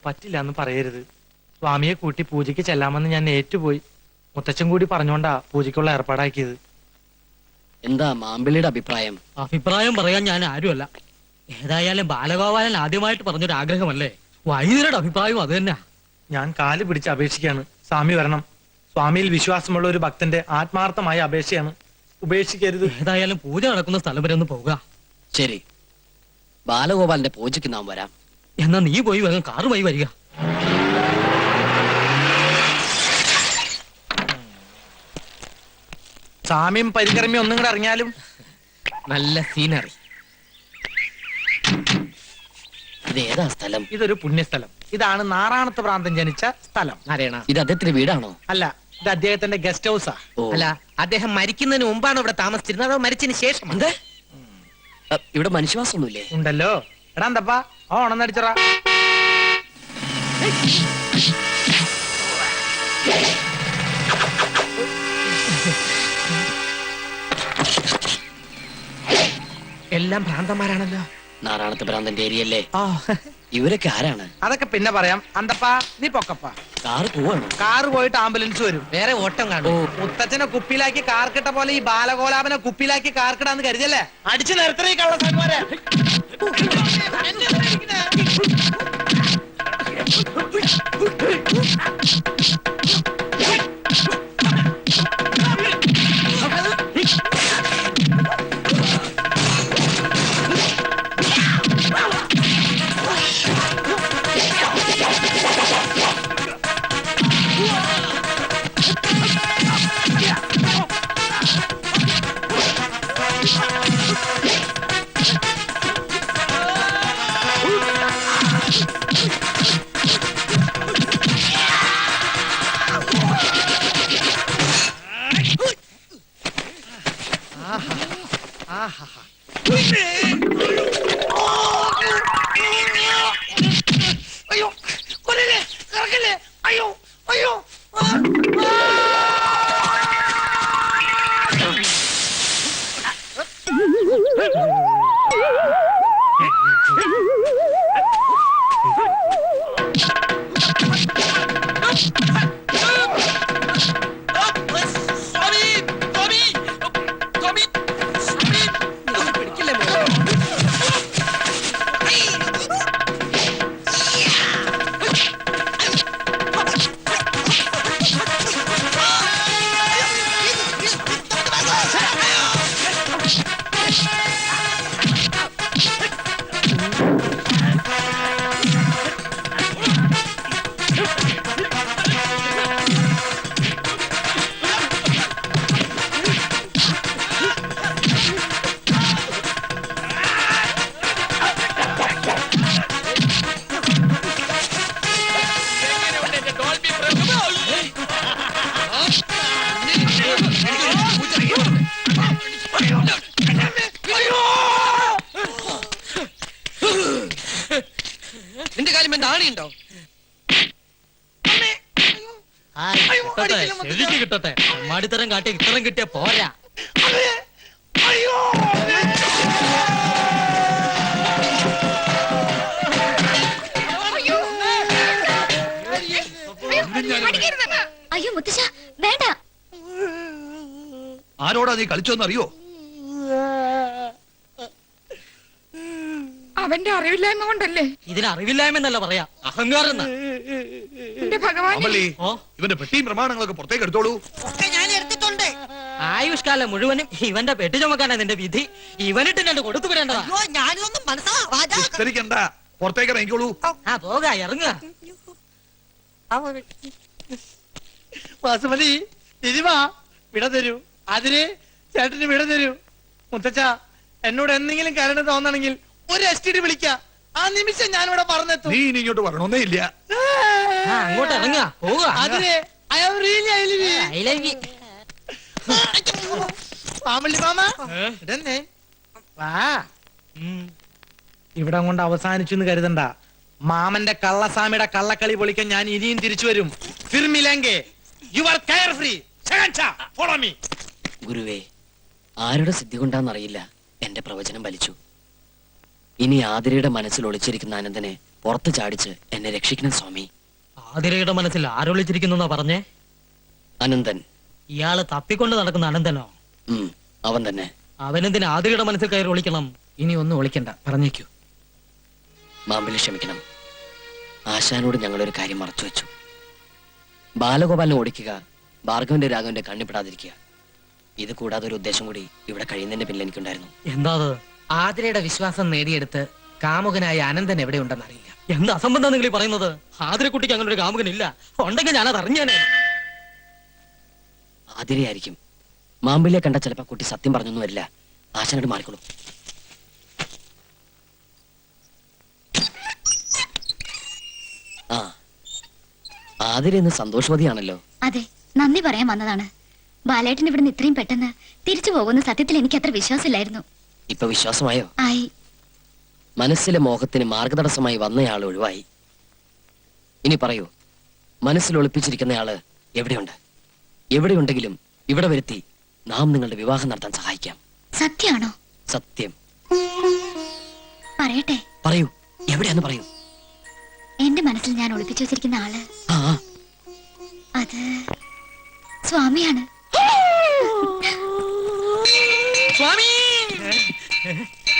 പറ്റില്ല എന്ന് പറയരുത്. സ്വാമിയെ കൂട്ടി പൂജയ്ക്ക് ചെല്ലാമെന്ന് ഞാൻ ഏറ്റുപോയി. മുത്തച്ഛൻ കൂടി പറഞ്ഞോണ്ടാ പൂജയ്ക്കുള്ള ഏർപ്പാടാക്കിയത്. എന്താ മാമ്പിളിയുടെ അഭിപ്രായം? അഭിപ്രായം പറയാൻ ഞാൻ ആരുമല്ല. ഏതായാലും ബാലഗോപാലൻ ആദ്യമായിട്ട് പറഞ്ഞൊരു ആഗ്രഹമല്ലേ. വൈദ്യരുടെ അഭിപ്രായം അത് തന്നെ. ഞാൻ കാല് പിടിച്ച് അപേക്ഷിക്കാണ്, സ്വാമി വരണം. സ്വാമിയിൽ വിശ്വാസമുള്ള ഒരു ഭക്തന്റെ ആത്മാർത്ഥമായ അപേക്ഷയാണ്, ഉപേക്ഷിക്കരുത്. ഏതായാലും പൂജ നടക്കുന്ന സ്ഥലം വരെ ഒന്ന് പോവുക. ശരി, ബാലഗോപാലന്റെ പൂജയ്ക്ക് നാം വരാം. എന്നാ നീ പോയി വേഗം കാറുമായി വരിക. സ്വാമിയും പരികർമ്മിയും ഒന്നും കൂടെ ഇറങ്ങിയാലും. നല്ല സീനറി. ഇത് ഏതാ സ്ഥലം? ഇതൊരു പുണ്യസ്ഥലം. ഇതാണ് നാറാണത്ത് പ്രാന്തൻ ജനിച്ച സ്ഥലം. നാരായണ, ഇത് അദ്ദേഹത്തിന്റെ വീടാണോ? അല്ല, ഇത് അദ്ദേഹത്തിന്റെ ഗസ്റ്റ് ഹൗസാ. ഓ, അല്ല, അദ്ദേഹം മരിക്കുന്നതിന് മുമ്പാണ് ഇവിടെ താമസിച്ചിരുന്നത്, അതോ മരിച്ചതിന് ശേഷം? ഇവിടെ മനുഷ്യവാസമൊന്നുമില്ലേ? ഉണ്ടല്ലോ. എടാ എന്തപ്പാ ഓണന്നടിച്ചറാ. എല്ലാം ഭ്രാന്തന്മാരാണല്ലോ. നാറാണത്ത് ഭ്രാന്തന്റെ ഏരിയല്ലേ? ഇവരൊക്കെ ആരാണ്? അതൊക്കെ പിന്നെ പറയാം. അന്തപ്പാ നീ പൊക്കപ്പാ. കാറ് പോവാണോ? കാറ് പോയിട്ട് ആംബുലൻസ് വരും. വേറെ ഓട്ടം കാണും. മുത്തച്ഛനെ കുപ്പിയിലാക്കി കാർക്കിട്ട പോലെ ഈ ബാലഗോലാപനെ കുപ്പിയിലാക്കി കാർക്കിടാന്ന് കരുതല്ലേ? അടിച്ചു നിർത്തണ ഈ കള്ളസാന്മാരെ. അയ്യോ കൊല്ലല്ലേ, കറക്കല്ലേ, അയ്യോ അയ്യോ. നിന്റെ കാര്യം എന്താ ആണിയുണ്ടോ? കിട്ടട്ടെ. മാടിത്തരം കാട്ടി ഇത്തരം കിട്ടിയ പോരാ. അയ്യോ മുത്തശ്ശ വേണ്ട. ആരോടാ നീ കളിച്ചോന്നറിയോ? അവന്റെ അറിവില്ലായ്മ കൊണ്ടല്ലേ? ഇതിന് അറിവില്ലായ്മ പറയാ, അഹങ്കാരം. എന്റെ ഭഗവാൻ, ഇവന്റെ പെട്ടിയും പ്രമാണങ്ങളൊക്കെ പുറത്തേക്ക് എടുത്തോളൂ. ആയുഷ്കാലം മുഴുവനും ഇവന്റെ പെട്ടി ചുമക്കാനാ നിന്റെ വിധി. ഇവനിട്ട് ഞാൻ കൊടുത്തു വിടേണ്ടതാ. വിസ്തരിക്കണ്ട, പുറത്തേക്ക് ഇറങ്ങിക്കോളൂ. പോക, ഇറങ്ങുക. വാസുമതി തിരുവാ, വിട തരൂ. അതിന് ചേട്ടന് വിട തരൂ. മുത്തച്ഛ, എന്നോട് എന്തെങ്കിലും കരുണ തോന്നണെങ്കിൽ ഒരു STD വിളിക്ക. ആ നിമിഷം ഞാനിവിടെ പറഞ്ഞെത്തും. നീ ഇനി ഇങ്ങോട്ട് വരണോന്നേ ഇല്ല. അങ്ങോട്ട് ഇറങ്ങുക, പോവുക. അതിന് ഇവിടെ കൊണ്ട് അവസാനിച്ചു എന്ന് കരുതണ്ട. മാമന്റെ കള്ളസ്വാമിയുടെ കള്ളക്കളി പൊളിക്കാൻ ഞാൻ ഇനിയും തിരിച്ചു വരും. ഗുരുവേ, ആരുടെ സിദ്ധി കൊണ്ടാന്നറിയില്ല എന്റെ പ്രവചനം ഫലിച്ചു. ഇനി ആതിരയുടെ മനസ്സിൽ ഒളിച്ചിരിക്കുന്ന അനന്തനെ പുറത്തു ചാടിച്ച് എന്നെ രക്ഷിക്കണം സ്വാമി. ആതിരയുടെ മനസ്സിൽ ആരൊളിച്ചിരിക്കുന്നു പറഞ്ഞേ? അനന്തൻ. ഇയാള് തപ്പിക്കൊണ്ട് നടക്കുന്ന അനന്തനോ? അവൻ തന്നെ. അവനെന്തിന് ആതിരയുടെ മനസ്സിൽ കയറി ഒളിക്കണം? ഇനി ഒന്നും ഒളിക്കണ്ട, പറഞ്ഞേക്കൂ. മാമ്പിളി ക്ഷമിക്കണം. ആശാനോട് ഞങ്ങളൊരു കാര്യം മറച്ചു വെച്ചു. ബാലഗോപാലിനെ ഓടിക്കുക, ഭാർഗവന്റെ രാഘവന്റെ കണ്ണിപ്പെടാതിരിക്കുക. ഇത് കൂടാതെ ഒരു ഉദ്ദേശം കൂടി ഇവിടെ കഴിയുന്നതിന്റെ പിന്നിൽ എനിക്കുണ്ടായിരുന്നു. എന്താ അത്? ആതിരയുടെ വിശ്വാസം നേടിയെടുത്ത് കാമുകനായ അനന്തൻ എവിടെയുണ്ടെന്ന് അറിയില്ല. എന്ത് അസംബന്ധം നിങ്ങൾ ഈ പറയുന്നത്? ആതിരക്കുട്ടിക്ക് അങ്ങനെ ഒരു കാമുകനില്ല. ഉണ്ടെങ്കിൽ ഞാനത് അറിഞ്ഞേനെ. ആതിരയായിരിക്കും. മാമ്പിളിയെ കണ്ട ചിലപ്പോ കുട്ടി സത്യം പറഞ്ഞൊന്നും വരില്ല. ആശാനോട് മാറിക്കോളൂ. ആ, ആതിര ഇന്ന് സന്തോഷവതിയാണല്ലോ. അതെ, നന്ദി പറയാൻ വന്നതാണ്. ബാലേട്ടൻ ഇവിടുന്ന് ഇത്രയും പെട്ടെന്ന് തിരിച്ചു പോകുന്ന സത്യത്തിൽ എനിക്ക് അത്ര വിശ്വാസമില്ലായിരുന്നു. ഇപ്പൊ വിശ്വാസമായോ? ആയി. മനസ്സിലെ മോഹത്തിന് മാർഗതടസ്സമായി വന്നയാൾ ഒഴിവായി. ഇനി പറയൂ, മനസ്സിൽ ഒളിപ്പിച്ചിരിക്കുന്നയാള് എവിടെയുണ്ട്? എവിടെയുണ്ടെങ്കിലും ഇവിടെ വരുത്തി നാം നിങ്ങളുടെ വിവാഹം നടത്താൻ സഹായിക്കാം. സത്യാണോ? സത്യം. പറയട്ടെ? പറയൂ, എവിടെയാന്ന് പറയൂ. എന്റെ മനസ്സിൽ ഞാൻ ഒളിപ്പിച്ചു വെച്ചിരിക്കുന്ന ആള് ആ, അത് സ്വാമിയാണ്. സ്വാമി!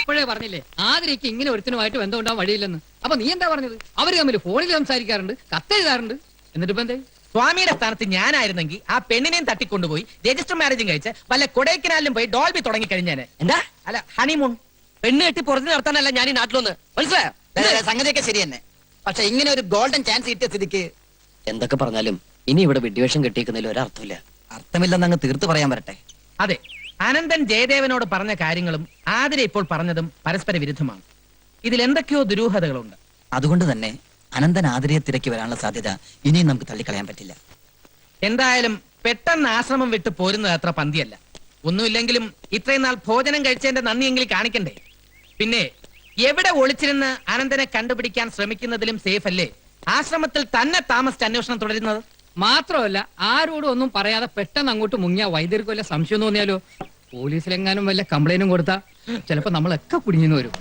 ഇപ്പോഴേ പറഞ്ഞില്ലേ ആതിരയ്ക്ക് ഇങ്ങനെ ഒരുത്തനുമായിട്ട് ബന്ധമുണ്ടാവാൻ വഴിയില്ലെന്ന്. അപ്പൊ നീ എന്താ പറഞ്ഞത്? അവര് തമ്മിൽ ഫോണിൽ സംസാരിക്കാറുണ്ട്, കത്തെഴുതാറുണ്ട്. എന്നിട്ട് ഇപ്പൊ എന്തേ? സ്വാമിയുടെ സ്ഥാനത്ത് ഞാനായിരുന്നെങ്കിൽ ആ പെണ്ണിനെയും തട്ടിക്കൊണ്ടുപോയി രജിസ്റ്റർ മാരേജും കഴിച്ച് വല്ല കൊടൈക്കനാലിലും പോയി ഡോൾബി തുടങ്ങി കഴിഞ്ഞാന്. എന്താ? അല്ല, ഹണിമൂൺ. പെണ്ണ് കെട്ടി പുറത്ത് നടത്താനല്ല ഞാൻ ഈ നാട്ടിലൊന്ന്. മനസ്സിലായോ? സംഗതിയൊക്കെ ശരി തന്നെ. പക്ഷെ ഇങ്ങനെ ഒരു ഗോൾഡൻ ചാൻസ് കിട്ടിയ സ്ഥിതിക്ക് എന്തൊക്കെ പറഞ്ഞാലും ഇനി ഇവിടെ വിഡ്വേഷം കെട്ടിയിരിക്കുന്നതിൽ ഒരർത്ഥമില്ല. അർത്ഥമില്ലെന്ന് അങ്ങ് തീർത്ത് പറയാൻ വരട്ടെ. അതെ, അനന്തൻ ജയദേവനോട് പറഞ്ഞ കാര്യങ്ങളും ആതിര ഇപ്പോൾ പറഞ്ഞതും പരസ്പര വിരുദ്ധമാണ്. ഇതിൽ എന്തൊക്കെയോ ദുരൂഹതകളുണ്ട്. അതുകൊണ്ട് തന്നെ അനന്തൻ ആതിരയെ തിരക്കി വരാനുള്ള സാധ്യത ഇനിയും നമുക്ക് തള്ളിക്കളയാൻ പറ്റില്ല. എന്തായാലും പെട്ടെന്ന് ആശ്രമം വിട്ട് പോരുന്നത് അത്ര പന്തിയല്ല. ഒന്നുമില്ലെങ്കിലും ഇത്രയും നാൾ ഭോജനം കഴിച്ചതിന്റെ നന്ദിയെങ്കിലും കാണിക്കണ്ടേ? പിന്നെ എവിടെ ഒളിച്ചിരുന്ന് അനന്തനെ കണ്ടുപിടിക്കാൻ ശ്രമിക്കുന്നതിലും സേഫ് അല്ലേ ആശ്രമത്തിൽ തന്നെ താമസിച്ച് അന്വേഷണം തുടരുന്നത്? മാത്രമല്ല ആരോടും ഒന്നും പറയാതെ പെട്ടെന്ന് അങ്ങോട്ട് മുങ്ങിയ വൈദ്യർക്ക് വല്ല സംശയം തോന്നിയാലോ? പോലീസിലെങ്ങാനും വല്ല കംപ്ലൈന്റും കൊടുത്താ ചിലപ്പോ നമ്മളൊക്കെ കുടുങ്ങിന്ന് വരും.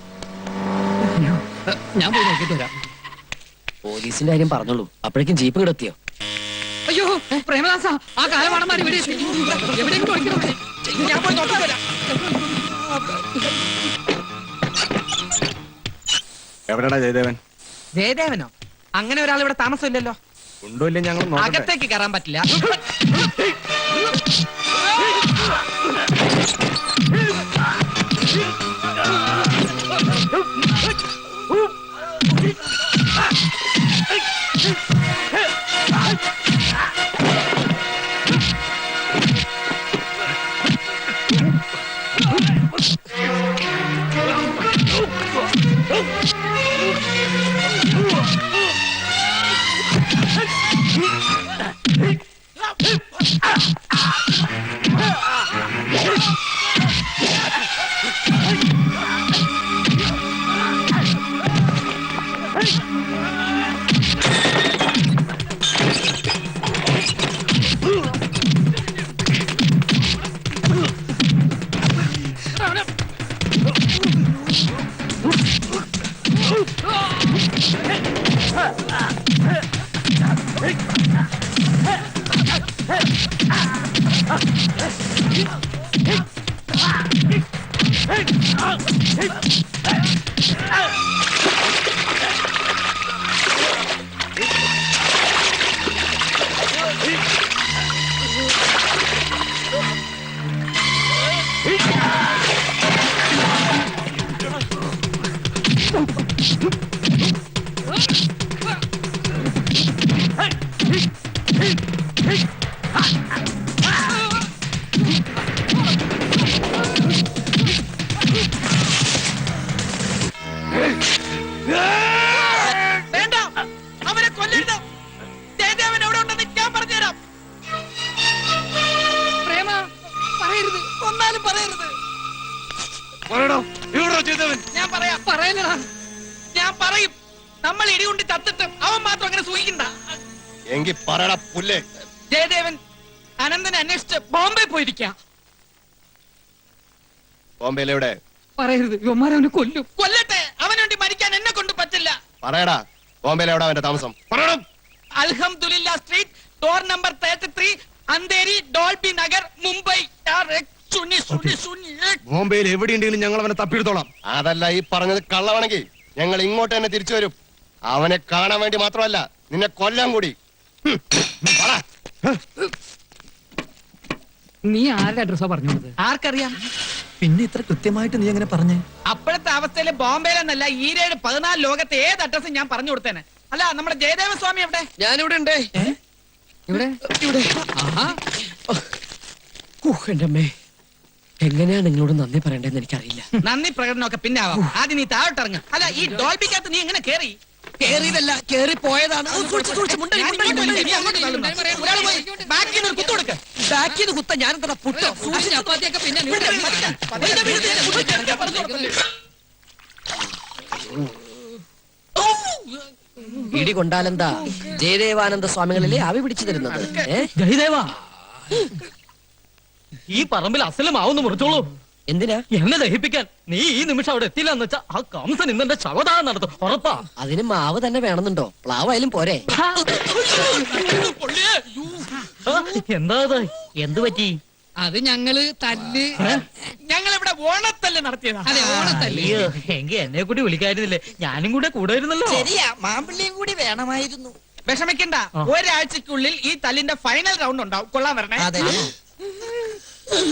ഞാൻ പോയി നോക്കിട്ട് വരാം. പോലീസിന്റെ കാര്യം പറഞ്ഞോളൂ, അപ്പോഴേക്കും ജീപ്പ് കിടത്തിയോ? അയ്യോ പ്രേമദാസ, ആ കാലമാണന്മാർ ഇവിടെ എത്തി. എവിടെയെങ്കിലും ഒളിക്കണം. ഞാൻ പോയി നോക്കാൻ വരാം. എവിടെടാ ജയദേവൻ? ജയദേവനോ? അങ്ങനെ ഒരാൾ ഇവിടെ താമസമില്ലല്ലോ. ഉണ്ടോ ഇല്ല ഞങ്ങൾ നോക്കട്ടെ. അകത്തേക്ക് കയറാൻ പറ്റില്ല. വേണ്ട, അവനെ കൊല്ലരുത്. ജയദേവൻ എവിടെ ഉണ്ടെന്ന് ഞാൻ പറഞ്ഞുതരാം. പ്രേമ പറയരുത്, ഒന്നാലും പറയരുത്. ഞാൻ പറയാം. പറയലടാ. ഞാൻ പറയും. നമ്മൾ ഇടികൊണ്ട് ചത്തിട്ട് അവൻ മാത്രം അങ്ങനെ സൂഹിക്കണ്ട. എങ്കി പറയടാ പുല്ലേ. ജയദേവൻ അനന്തനെ അന്വേഷിച്ച് ബോംബെ പോയിരിക്കാം. ബോംബെയിലെവിടെ? പറയരുത്, ഇവന്മാരവനെ കൊല്ലും. കൊല്ലട്ടെ, അവന് വേണ്ടി മരിക്കാൻ എന്നെ കൊണ്ട് പറ്റില്ല. പറയടാ. ബോംബെയിൽ എവിടെ അവന്റെ താമസം പറയണം. അൽഹംദുലില്ലാ street door number 33 Andheri Dolby Nagar Mumbai ബോംബെയിൽ എവിടെയുണ്ടെങ്കിലും ഞങ്ങൾ അവനെ തപ്പിയെടുത്തോളാം. അതല്ല ഈ പറഞ്ഞത് കള്ളവാണെങ്കിൽ ഞങ്ങൾ ഇങ്ങോട്ട് തന്നെ തിരിച്ചു വരും. അവനെ കാണാൻ വേണ്ടി മാത്രമല്ല, നിന്നെ കൊല്ലാൻ കൂടി. പറ. നീ ആരുടെ അഡ്രസ്സാ പറഞ്ഞു കൊടുത്തത്? ആർക്കറിയാം? പിന്നെ ഇത്ര കൃത്യമായിട്ട് നീ എങ്ങനെ പറഞ്ഞേ? അപ്പോഴത്തെ അവസ്ഥയില് ബോംബെയിലെന്നല്ല ഈരേഴ് 14 ലോകത്തെ ഏത് അഡ്രസ്സും ഞാൻ പറഞ്ഞു കൊടുത്തേനെ. അല്ല നമ്മുടെ ജയദേവ സ്വാമി എവിടെ? ഞാനിവിടെ ഉണ്ട്. ഇവിടെ ആഹാ. എന്റെ അമ്മേ, എങ്ങനെയാണ് നിങ്ങളോട് നന്ദി പറയണ്ടെന്ന് എനിക്കറിയില്ല. നന്ദി പ്രകടനമൊക്കെ പിന്നെ ആവാം. ആദ്യം നീ താഴോട്ടിറങ്ങ. അല്ല ഈ ഡോൾബിക്കകത്ത് നീ എങ്ങനെ കേറി? കേറിയതല്ല, കേറി പോയതാണ്. ഞാൻ ഇങ്ങോട്ട് വലിക്കാം. നീ അങ്ങോട്ട് തള്ളുന്നു. ഒരാള് പോയി ബാക്കിൽ നിന്ന് ഒരു കുത്ത് കൊടുക്ക്. ബാക്കിൽ നിന്ന് കുത്ത ഞാൻ എന്താ പുട്ടോ? ചപ്പാത്തിയൊക്കെ പിന്നെ ഇടി കൊണ്ടാലെന്താ ജയദേവാനന്ദ സ്വാമികളിലെ ആവി പിടിച്ചു തരുന്നത്. ജയദേവാ, ഈ പറമ്പിൽ അസലമാവുന്ന മുറിച്ചോളൂ. എന്തിനാ? എന്നെ ദഹിപ്പിക്കാൻ. നീ ഈ നിമിഷം അവിടെ എത്തില്ല എന്ന് വെച്ചാ ആ കംസൻ ഇന്നെന്റെ ശവദാനം നടത്തും. ഉറപ്പാ. അതിന് മാവ് തന്നെ വേണമെന്നുണ്ടോ? പ്ലാവായാലും പോരെ? എന്താ ഇത്? എന്ത് പറ്റി? അത് ഞങ്ങള് തല്ല്. ഞങ്ങൾ ഇവിടെ ഓണത്തല്ല് നടത്തിയതാ. അതെ, ഓണത്തല്ല്. അയ്യോ, എങ്കി എന്നെ കൂടി വിളിക്കായിരുന്നില്ലേ? ഞാനും കൂടെ കൂടെ ഇരുന്നല്ലോ. ശരിയാ, മാമ്പിള്ളിയും കൂടി വേണമായിരുന്നു. വിഷമിക്കണ്ട, ഒരാഴ്ചക്കുള്ളിൽ ഈ തല്ലിന്റെ ഫൈനൽ റൗണ്ട് ഉണ്ടാവും. കൊള്ളാൻ വരണേ. അതെ.